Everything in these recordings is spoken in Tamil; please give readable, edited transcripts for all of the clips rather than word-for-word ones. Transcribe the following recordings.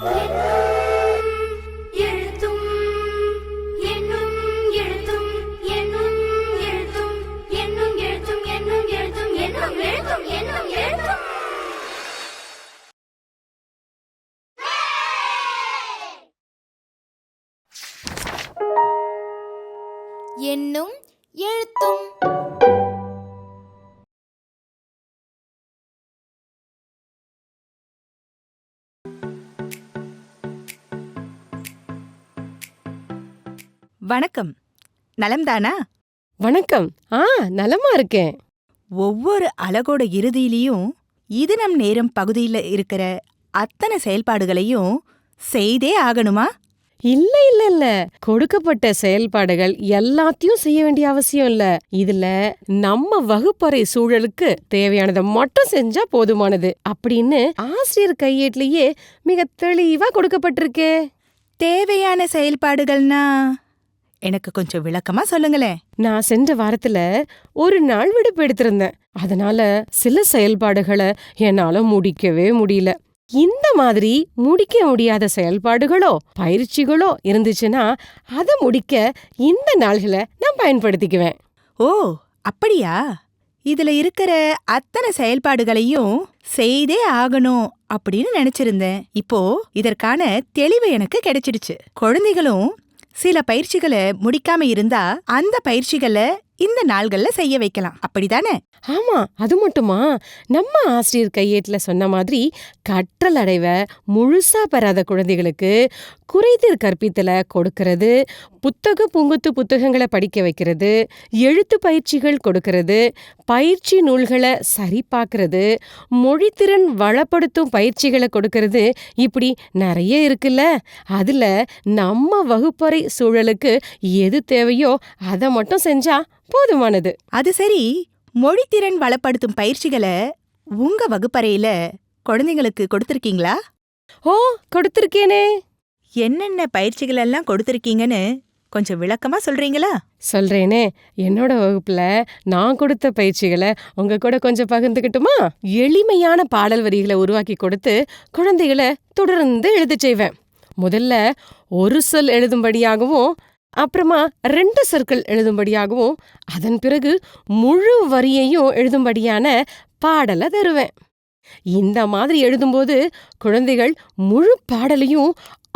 எண்ணும் எழுத்தும். வணக்கம். நலம்தானா? வணக்கம். நலமா இருக்கேன். ஒவ்வொரு அலகோட இறுதியிலையும் இது நம் நேரம் பகுதியில இருக்கிற அத்தனை செயல்பாடுகளையும் செய்தே ஆகணுமா? இல்ல இல்ல இல்ல, கொடுக்கப்பட்ட செயல்பாடுகள் எல்லாத்தையும் செய்ய வேண்டிய அவசியம் இல்ல. இதுல நம்ம வகுப்பறை சூழலுக்கு தேவையானதை மட்டும் செஞ்சா போதுமானது அப்படின்னு ஆசிரியர் கையேட்லயே மிக தெளிவா கொடுக்கப்பட்டிருக்கே. தேவையான செயல்பாடுகள்னா எனக்கு கொஞ்சம் விளக்கமா சொல்லுங்களேன். நான் சென்ற வாரத்துல ஒரு நாள் விடுப்பு எடுத்திருந்தேன். அதனால சில செயல்பாடுகளை என்னால முடிக்கவே முடியல. இந்த மாதிரி முடிக்க முடியாத செயல்பாடுகளோ பயிற்சிகளோ இருந்துச்சுன்னா அதை முடிக்க இந்த நாள்களை நான் பயன்படுத்திக்குவேன். ஓ, அப்படியா? இதுல இருக்கிற அத்தனை செயல்பாடுகளையும் செய்தே ஆகணும் அப்படின்னு நினைச்சிருந்தேன். இப்போ இதற்கான தெளிவு எனக்கு கிடைச்சிடுச்சு. குழந்தைகளும் சில பயிற்சிகளை முடிக்காம இருந்தா அந்த பயிற்சிகளை இந்த நாள்கள்ல செய்ய வைக்கலாம், அப்படிதானே? ஆமா, அது மட்டுமா, நம்ம ஆசிரியர் கையேட்டுல சொன்ன மாதிரி கற்றல் அடைவை முழுசா பெறாத குழந்தைகளுக்கு குறைதீர் கற்பித்தல கொடுக்கறது, பூங்குத்து புத்தகங்களை படிக்க வைக்கிறது, எழுத்து பயிற்சிகள் கொடுக்கறது, பயிற்சி நூல்களை சரி பார்க்கறது, மொழித்திறன் வளப்படுத்தும் பயிற்சிகளை கொடுக்கறது, இப்படி நிறைய இருக்குல்ல. அதுல நம்ம வகுப்பறை சூழலுக்கு எது தேவையோ அதை மட்டும் செஞ்சா போதுமானது. அது சரி, மொழித்திறன் வளப்படுத்தும் பயிற்சிகளை உங்க வகுப்பறையில குழந்தைங்களுக்கு கொடுத்திருக்கீங்களா? ஓ, கொடுத்திருக்கேனே. என்னென்ன பயிற்சிகள் எல்லாம் கொடுத்திருக்கீங்கன்னு கொஞ்சம் விளக்கமா சொல்றீங்களா? சொல்றேனே. என்னோட வகுப்புல நான் கொடுத்த பயிற்சிகளை உங்க கூட கொஞ்சம் பகிர்ந்துக்கிட்டுமா? எளிமையான பாடல் வரிகளை உருவாக்கி கொடுத்து குழந்தைகளை தொடர்ந்து எழுத செய்வேன். முதல்ல ஒரு சொல் எழுதும்படியாகவும், அப்புறமா 2 சொற்கள் எழுதும்படியாகவும், அதன் பிறகு முழு வரியையும் எழுதும்படியான பாடலை தருவேன். இந்த மாதிரி எழுதும்போது குழந்தைகள் முழு பாடலையும்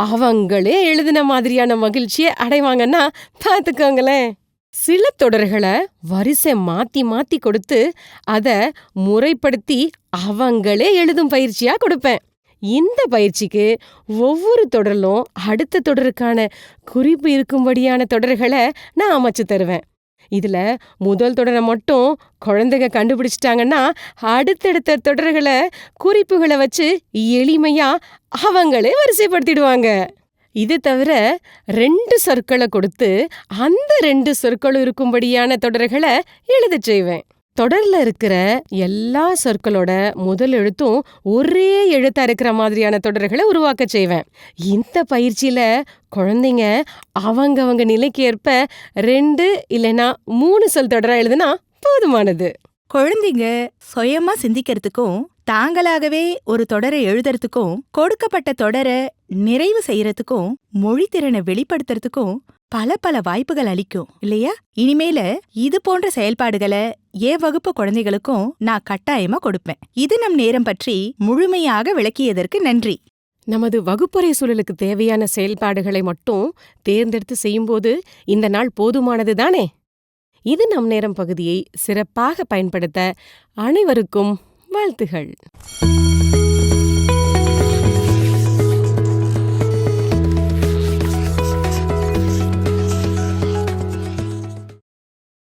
அவங்களே எழுதின மாதிரியான மகிழ்ச்சியை அடைவாங்கன்னா பார்த்துக்கோங்களேன். சில தொடர்களை வரிசை மாத்தி மாத்தி கொடுத்து அதை முறைப்படுத்தி அவங்களே எழுதும் பயிற்சியா கொடுப்பேன். இந்த பயிற்சிக்கு ஒவ்வொரு தொடரிலும் அடுத்த தொடருக்கான குறிப்பு இருக்கும்படியான தொடர்களை நான் அமைச்சு தருவேன். இதுல முதல் தொடரை மட்டும் குழந்தைங்க கண்டுபிடிச்சிட்டாங்கன்னா அடுத்தடுத்த தொடர்களை குறிப்புகளை வச்சு எளிமையா அவங்களே வரிசைப்படுத்திடுவாங்க. இது தவிர 2 சொற்களை கொடுத்து அந்த 2 சொற்களும் இருக்கும்படியான தொடர்களை எழுத செய்வேன். தொடர்ல இருக்கிற எல்லா சொற்களோட முதல் எழுத்தும் ஒரே எழுத்தா இருக்கிற மாதிரியான தொடர்களை உருவாக்க செய்வேன். இந்த பயிற்சியில குழந்தைங்க அவங்க நிலைக்கு ஏற்ப 2 இல்லைன்னா 3 சொல் தொடரா எழுதுனா போதுமானது. குழந்தைங்க சுயமா சிந்திக்கிறதுக்கும் தாங்களாகவே ஒரு தொடரை எழுதுறதுக்கும் கொடுக்கப்பட்ட தொடரை நிறைவு செய்யறதுக்கும் மொழித்திறனை வெளிப்படுத்துறதுக்கும் பல வாய்ப்புகள் அளிக்கும், இல்லையா? இனிமேல இது போன்ற செயல்பாடுகளை என் வகுப்பு குழந்தைகளுக்கும் நான் கட்டாயமா கொடுப்பேன். இது நம் நேரம் பற்றி முழுமையாக விளக்கியதற்கு நன்றி. நமது வகுப்பறை சூழலுக்கு தேவையான செயல்பாடுகளை மட்டும் தேர்ந்தெடுத்து செய்யும்போது இந்த நாள் போதுமானது தானே? இது நம் நேரம் பகுதியை சிறப்பாக பயன்படுத்த அனைவருக்கும் வாழ்த்துகள்.